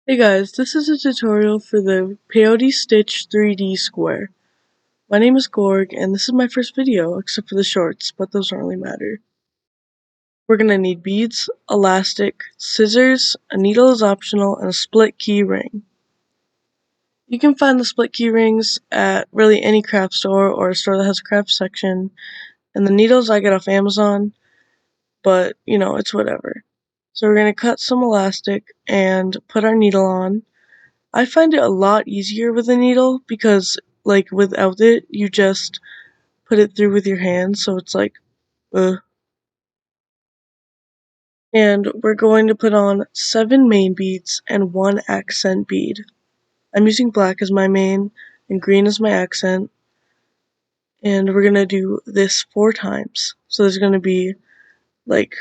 Hey guys, this is a tutorial for the Peyote Stitch 3D square. My name is Gorg, and this is my first video, except for the shorts, but those don't really matter. We're gonna need beads, elastic, scissors, a needle is optional, and a split key ring. You can find the split key rings at really any craft store or a store that has a craft section, and the needles I get off Amazon, but it's whatever. So we're gonna cut some elastic and put our needle on. I find it a lot easier with a needle because, like, without it, you just put it through with your hands, so it's like, ugh. And we're going to put on 7 main beads and 1 accent bead. I'm using black as my main and green as my accent, and we're gonna do this 4 times. So there's gonna be, like,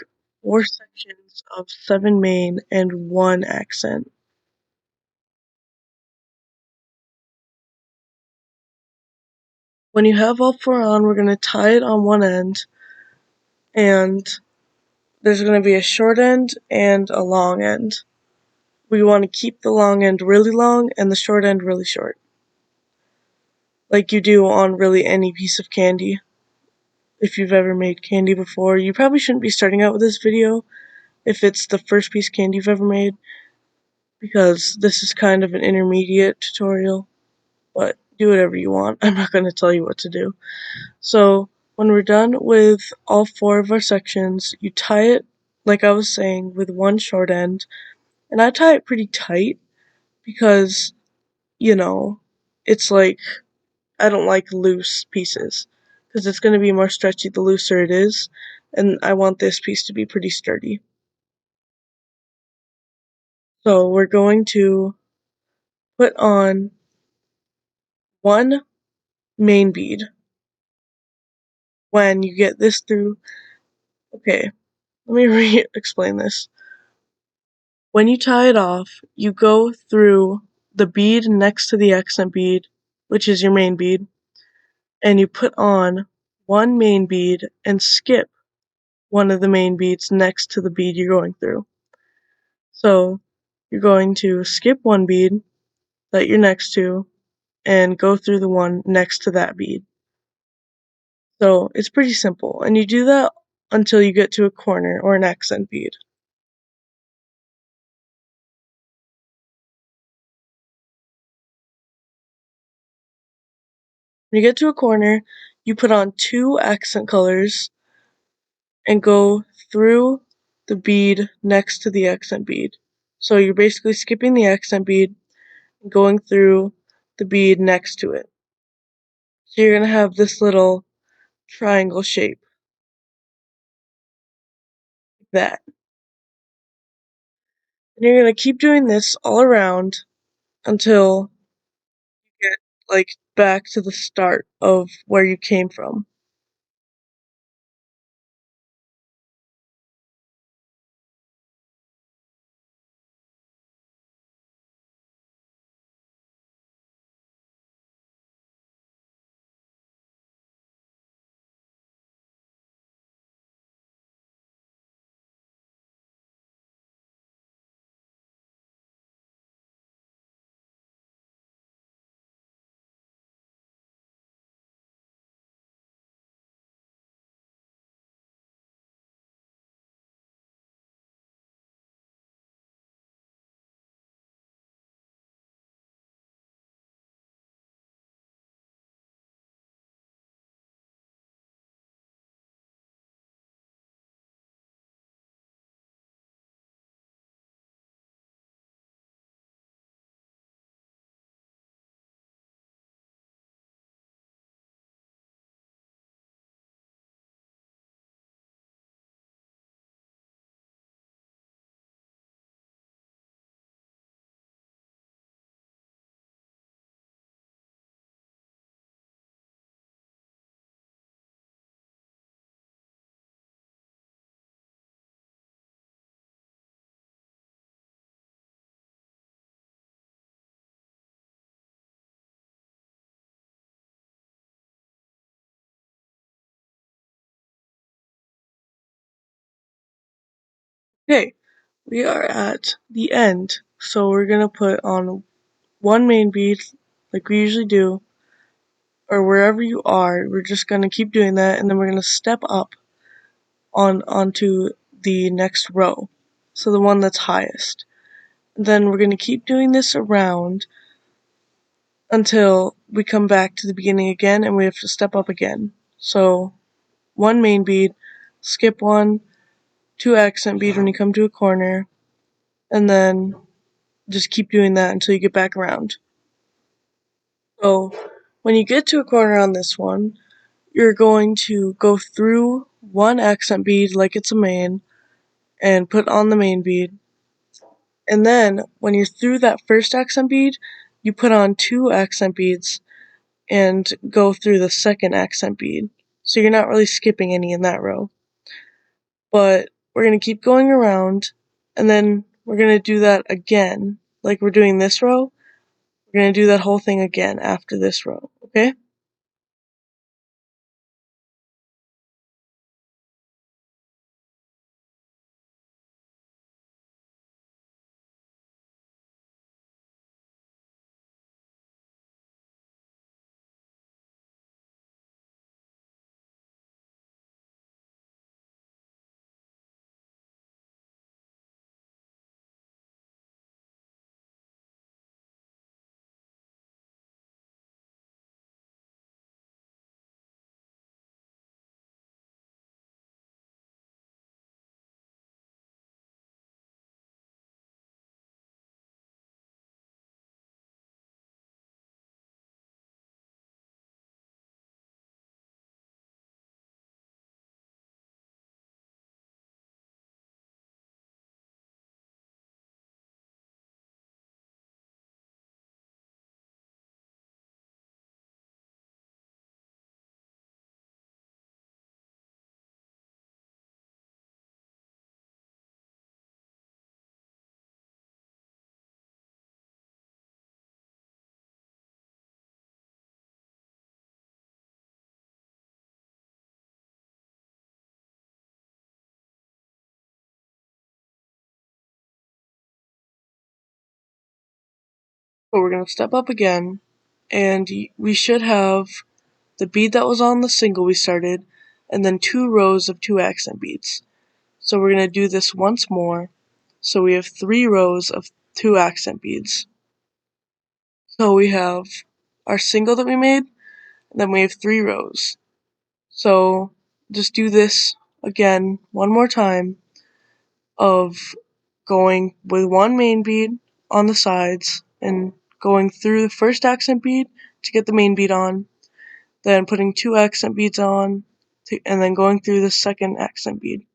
4 sections of 7 main and 1 accent. When you have all 4 on, we're gonna tie it on one end, and there's going to be a short end and a long end. We want to keep the long end really long and the short end really short, like you do on really any piece of candy. If you've ever made candy before, you probably shouldn't be starting out with this video if it's the first piece of candy you've ever made, because this is kind of an intermediate tutorial, but do whatever you want. I'm not going to tell you what to do. So when we're done with all 4 of our sections, you tie it, like I was saying, with one short end. And I tie it pretty tight because, you know, it's like, I don't like loose pieces because it's going to be more stretchy the looser it is, and I want this piece to be pretty sturdy. So we're going to put on 1 main bead when you get this through. Okay, let me explain this. When you tie it off, you go through the bead next to the accent bead, which is your main bead, and you put on 1 main bead and skip one of the main beads next to the bead you're going through. So you're going to skip 1 bead that you're next to and go through the one next to that bead. So it's pretty simple, and you do that until you get to a corner or an accent bead. When you get to a corner, you put on 2 accent colors and go through the bead next to the accent bead. So you're basically skipping the accent bead and going through the bead next to it. So you're going to have this little triangle shape, like that. And you're going to keep doing this all around until you get, like, back to the start of where you came from. Okay, we are at the end. So we're gonna put on one main bead like we usually do, or wherever you are. We're just gonna keep doing that, and then we're gonna step up onto the next row, so the one that's highest. Then we're gonna keep doing this around until we come back to the beginning again, and we have to step up again. So one main bead, skip one, two accent bead when you come to a corner, and then just keep doing that until you get back around. So when you get to a corner on this one, you're going to go through one accent bead like it's a main and put on the main bead. And then when you're through that first accent bead, you put on two accent beads and go through the second accent bead. So you're not really skipping any in that row. But we're going to keep going around, and then we're going to do that again. Like we're doing this row, we're going to do that whole thing again after this row, okay? So we're going to step up again, and we should have the bead that was on the single we started, and then two rows of two accent beads. So we're going to do this once more. So we have three rows of two accent beads. So we have our single that we made, and then we have three rows. So just do this again one more time of going with one main bead on the sides and going through the first accent bead to get the main bead on, then putting two accent beads on, and then going through the second accent bead.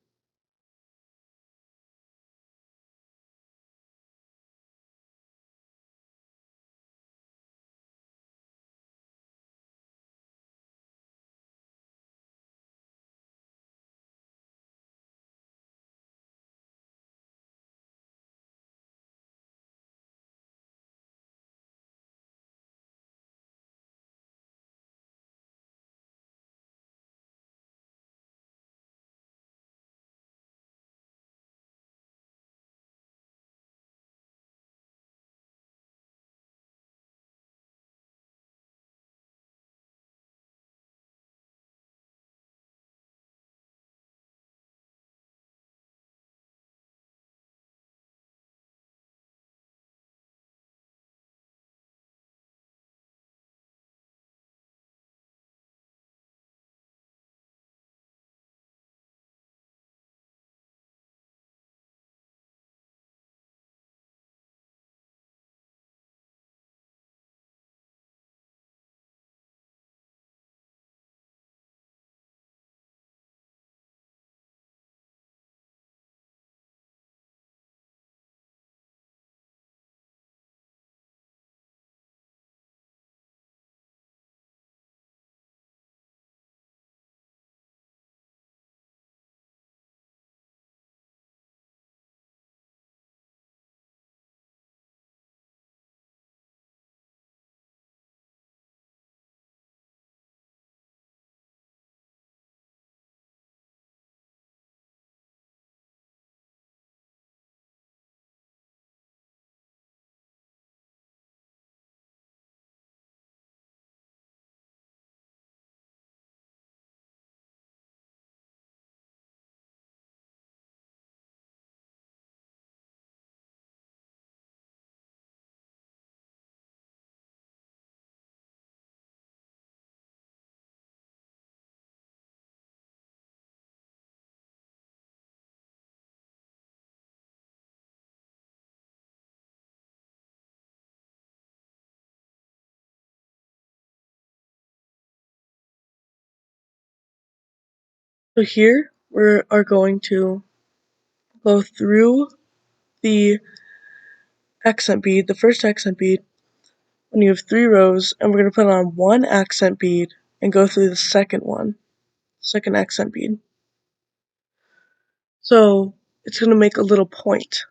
So here we are going to go through the accent bead, the first accent bead, when you have 3 rows, and we're going to put on 1 accent bead and go through the second accent bead. So it's going to make a little point,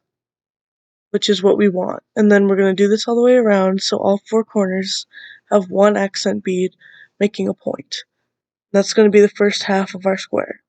which is what we want. And then we're going to do this all the way around, so all 4 corners have 1 accent bead making a point. That's going to be the first half of our square.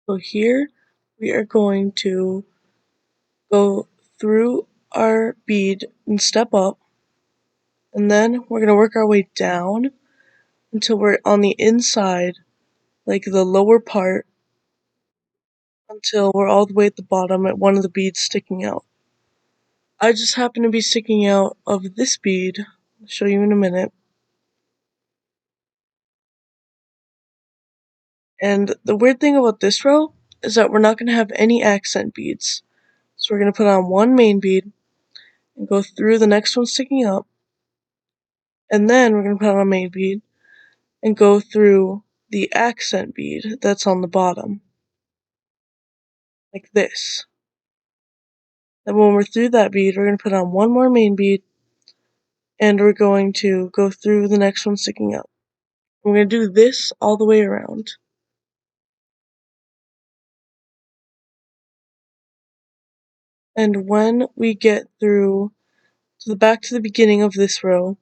So here we are going to go through our bead and step up, and then we're going to work our way down until we're on the inside, like the lower part, until we're all the way at the bottom at one of the beads sticking out. I just happen to be sticking out of this bead. I'll show you in a minute. And the weird thing about this row is that we're not going to have any accent beads. So we're going to put on 1 main bead and go through the next one sticking up, and then we're going to put on a main bead and go through the accent bead that's on the bottom, like this. Then when we're through that bead, we're going to put on 1 more main bead, and we're going to go through the next one sticking up. We're going to do this all the way around. And when we get through to the back to the beginning of this row,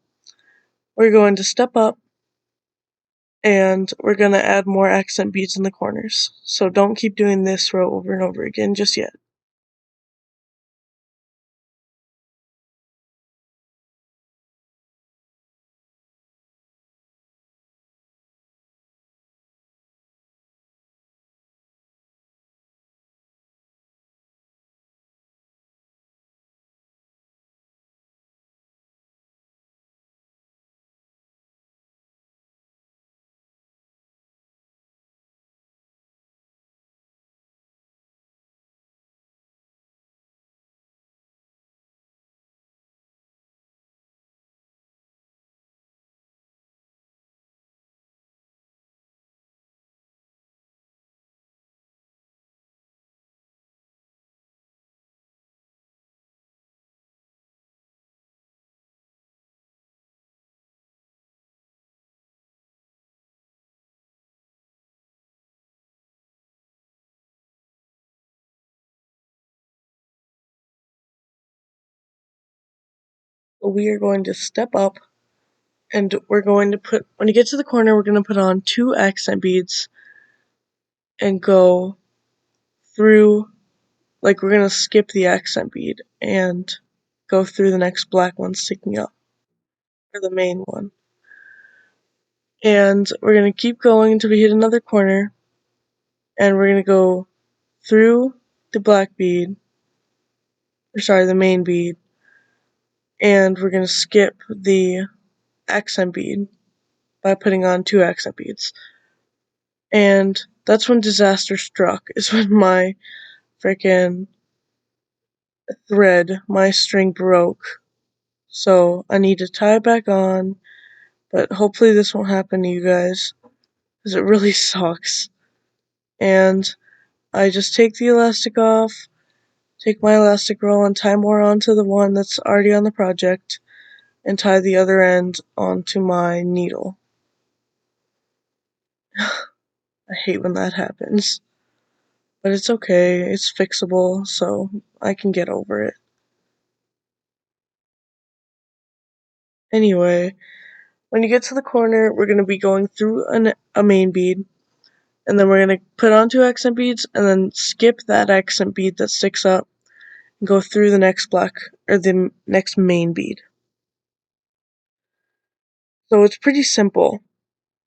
we're going to step up, and we're going to add more accent beads in the corners. So don't keep doing this row over and over again just yet. but we are going to step up and we're going to put, when you get to the corner, we're going to put on 2 accent beads and go through, like we're going to skip the accent bead and go through the next black one sticking up, or the main one. And we're going to keep going until we hit another corner, and we're going to go through the black bead, or sorry, the main bead, and we're going to skip the accent bead by putting on 2 accent beads. And that's when disaster struck, is when my freaking thread, my string broke. So I need to tie it back on, but hopefully this won't happen to you guys, because it really sucks. And I just take the elastic off, take my elastic roll and tie more onto the one that's already on the project, and tie the other end onto my needle. I hate when that happens. But it's okay, it's fixable, so I can get over it. Anyway, when you get to the corner, we're going to be going through a main bead, and then we're going to put on 2 accent beads, and then skip that accent bead that sticks up, and go through the next black, or the next main bead. So it's pretty simple.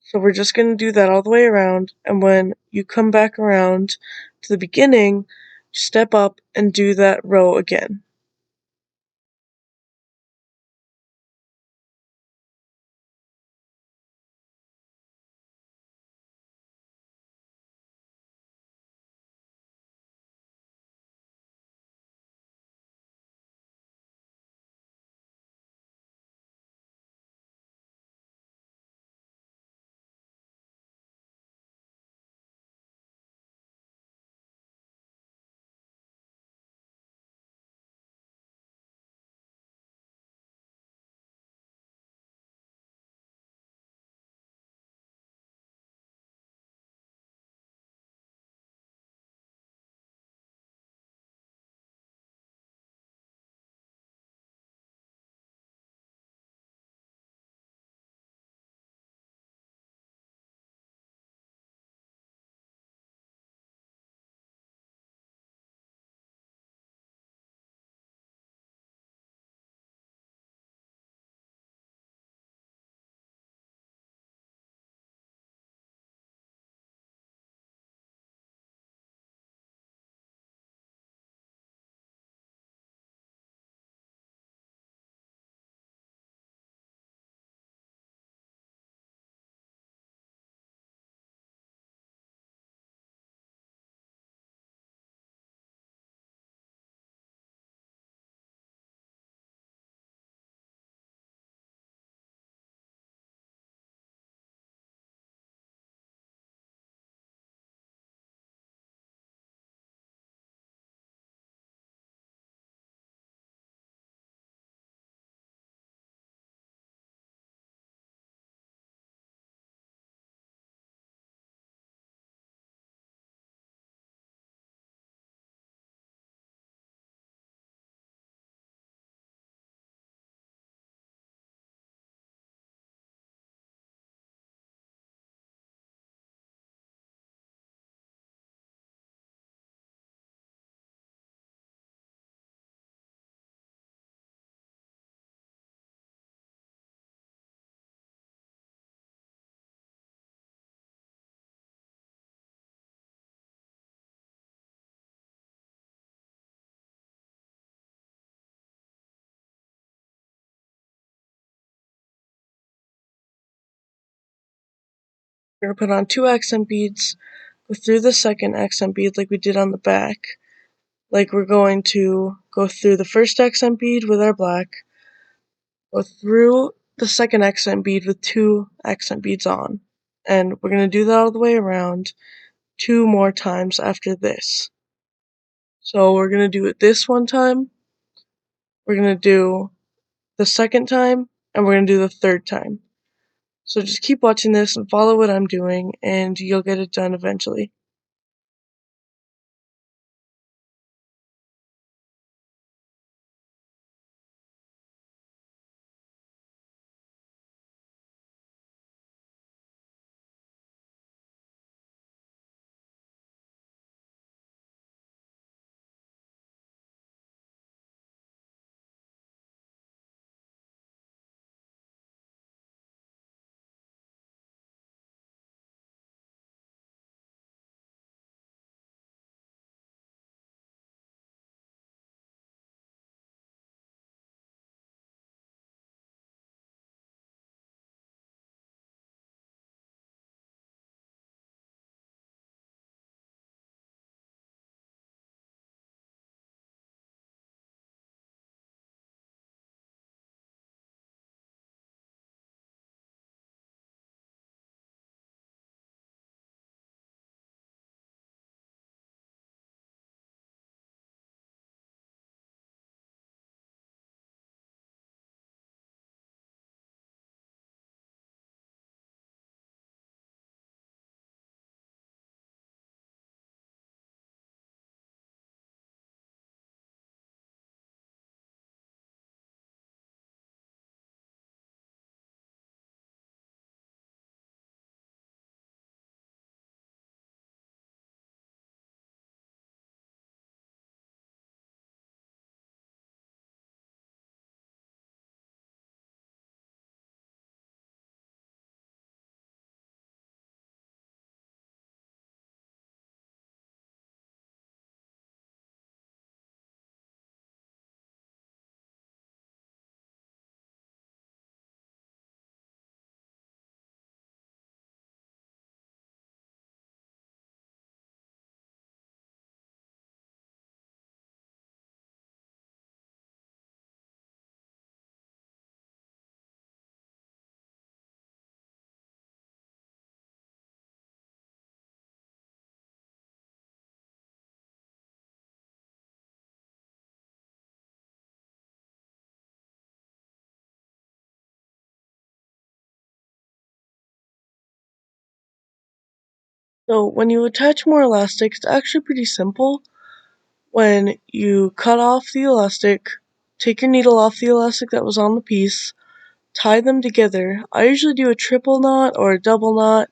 So we're just going to do that all the way around, and when you come back around to the beginning, step up and do that row again. We're going to put on 2 accent beads, go through the second accent bead like we did on the back. Like we're going to go through the first accent bead with our black, go through the second accent bead with 2 accent beads on. And we're going to do that all the way around 2 more times after this. So we're going to do it this one time, we're going to do the second time, and we're going to do the third time. So just keep watching this and follow what I'm doing, and you'll get it done eventually. So when you attach more elastic, it's actually pretty simple. When you cut off the elastic, take your needle off the elastic that was on the piece, tie them together. I usually do a triple knot or a double knot.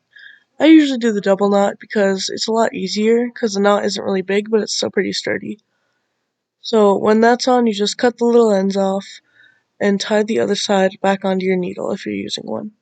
I usually do the double knot because it's a lot easier because the knot isn't really big, but it's still pretty sturdy. So when that's on, you just cut the little ends off and tie the other side back onto your needle if you're using one.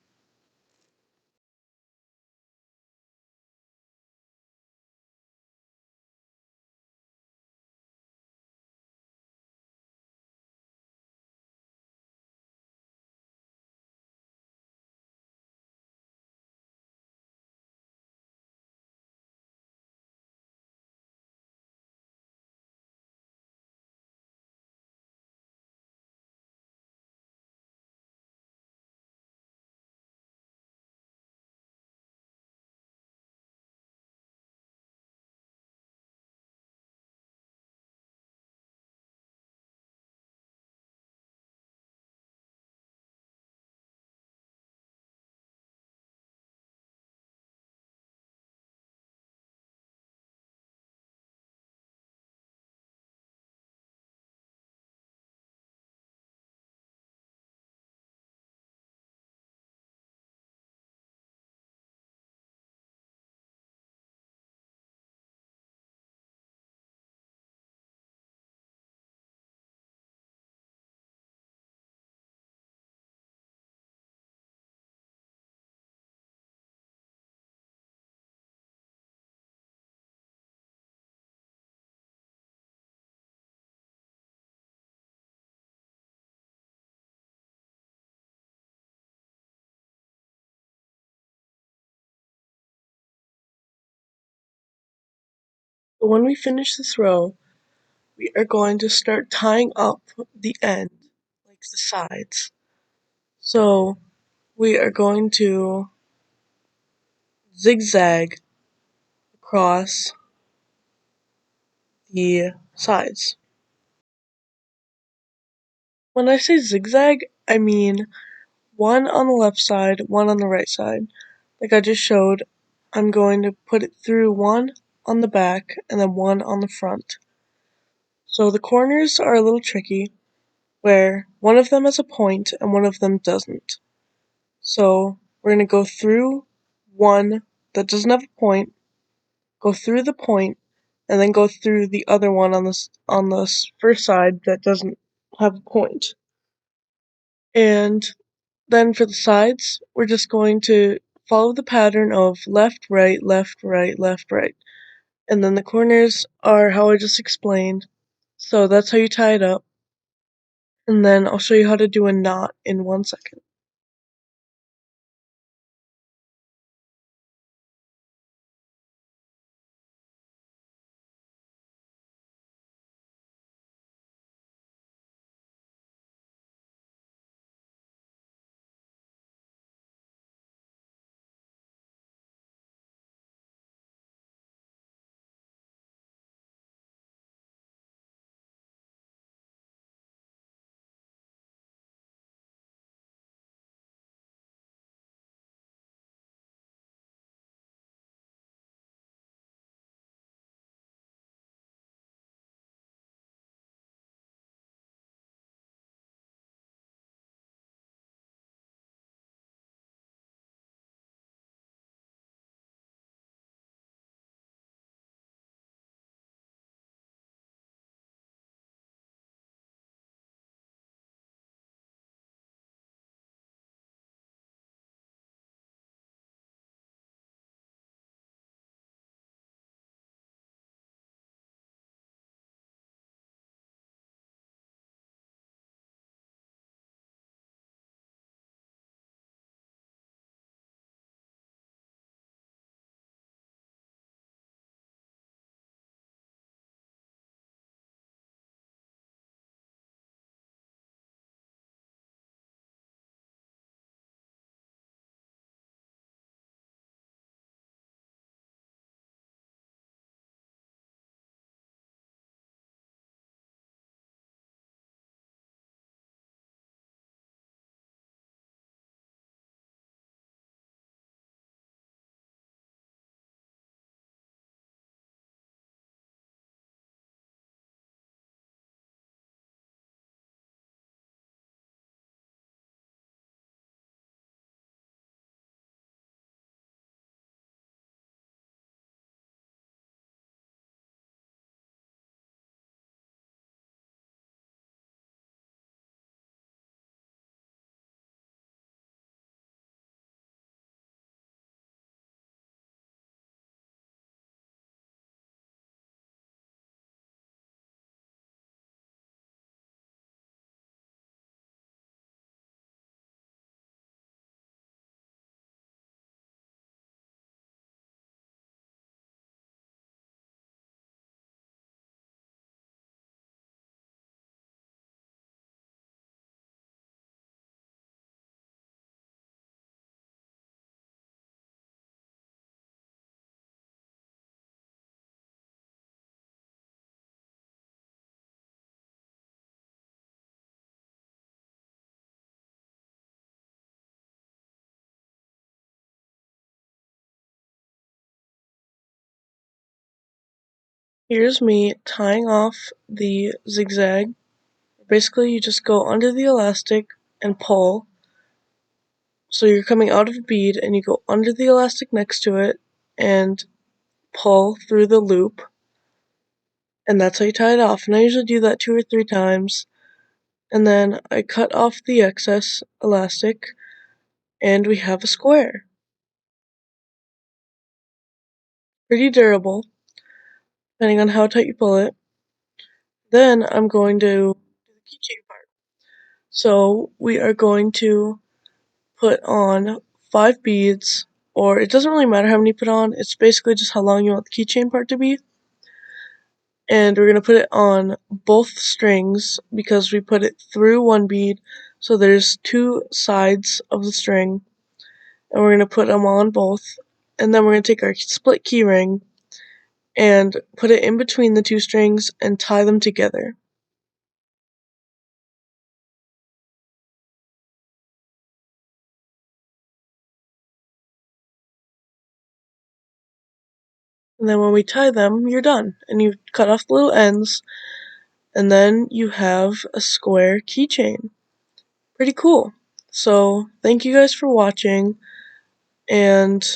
So when we finish this row, we are going to start tying up the end, like the sides. So we are going to zigzag across the sides. When I say zigzag, I mean one on the left side, one on the right side. Like I just showed, I'm going to put it through one on the back and then one on the front. So the corners are a little tricky, where one of them has a point and one of them doesn't. So we're going to go through one that doesn't have a point, go through the point, and then go through the other one on this first side that doesn't have a point. And then for the sides, we're just going to follow the pattern of left, right, left, right, left, right. And then the corners are how I just explained. So that's how you tie it up. And then I'll show you how to do a knot in 1 second. Here's me tying off the zigzag. Basically, you just go under the elastic and pull. So you're coming out of a bead and you go under the elastic next to it and pull through the loop. And that's how you tie it off. And I usually do that 2 or 3 times. And then I cut off the excess elastic and we have a square. Pretty durable, depending on how tight you pull it. Then I'm going to do the keychain part. So we are going to put on 5 beads, or it doesn't really matter how many you put on, it's basically just how long you want the keychain part to be. And we're going to put it on both strings because we put it through one bead, so there's 2 sides of the string, and we're going to put them on both. And then we're going to take our split key ring and put it in between the 2 strings and tie them together. And then when we tie them, you're done. And you cut off the little ends, and then you have a square keychain. Pretty cool. So, thank you guys for watching, and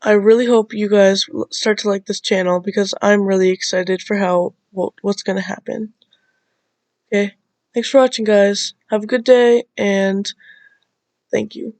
I really hope you guys start to like this channel because I'm really excited for what's gonna happen. Okay, thanks for watching, guys. Have a good day, and thank you.